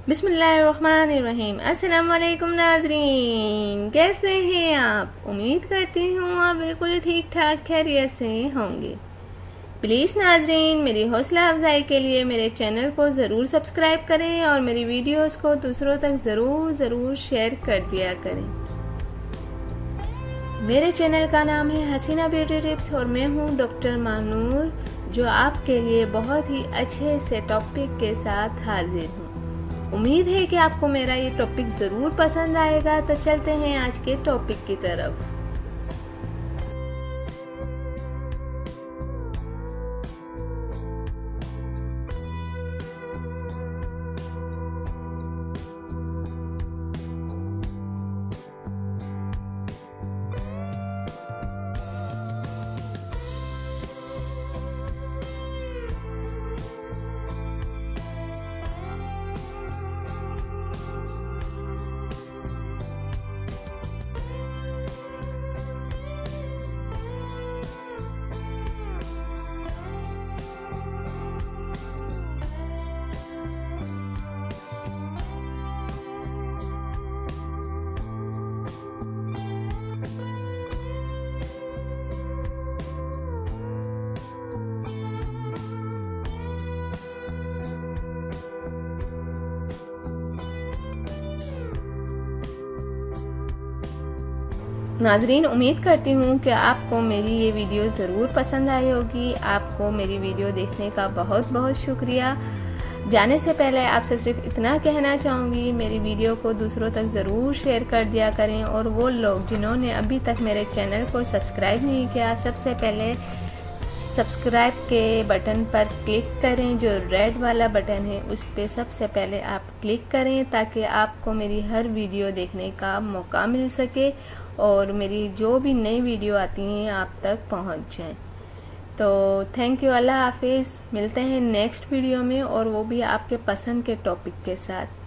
बिस्मिल्लाहिर्रहमानिर्रहीम। अस्सलाम वालेकुम नाज़रीन, कैसे हैं आप? उम्मीद करती हूँ आप बिल्कुल ठीक ठाक खैरियत से होंगे। प्लीज़ नाज़रीन, मेरी हौसला अफजाई के लिए मेरे चैनल को ज़रूर सब्सक्राइब करें और मेरी वीडियोस को दूसरों तक ज़रूर शेयर कर दिया करें। मेरे चैनल का नाम है हसीना ब्यूटी टिप्स और मैं हूँ डॉक्टर मानूर, जो आपके लिए बहुत ही अच्छे से टॉपिक के साथ हाजिर हूँ। उम्मीद है कि आपको मेरा ये टॉपिक ज़रूर पसंद आएगा। तो चलते हैं आज के टॉपिक की तरफ। नाजरीन, उम्मीद करती हूँ कि आपको मेरी ये वीडियो ज़रूर पसंद आई होगी। आपको मेरी वीडियो देखने का बहुत बहुत शुक्रिया। जाने से पहले आपसे सिर्फ इतना कहना चाहूँगी, मेरी वीडियो को दूसरों तक ज़रूर शेयर कर दिया करें। और वो लोग जिन्होंने अभी तक मेरे चैनल को सब्सक्राइब नहीं किया, सबसे पहले सब्सक्राइब के बटन पर क्लिक करें। जो रेड वाला बटन है उस पर सबसे पहले आप क्लिक करें, ताकि आपको मेरी हर वीडियो देखने का मौका मिल सके और मेरी जो भी नई वीडियो आती हैं आप तक पहुंच जाएं। तो थैंक यू, अल्लाह हाफिज़। मिलते हैं नेक्स्ट वीडियो में, और वो भी आपके पसंद के टॉपिक के साथ।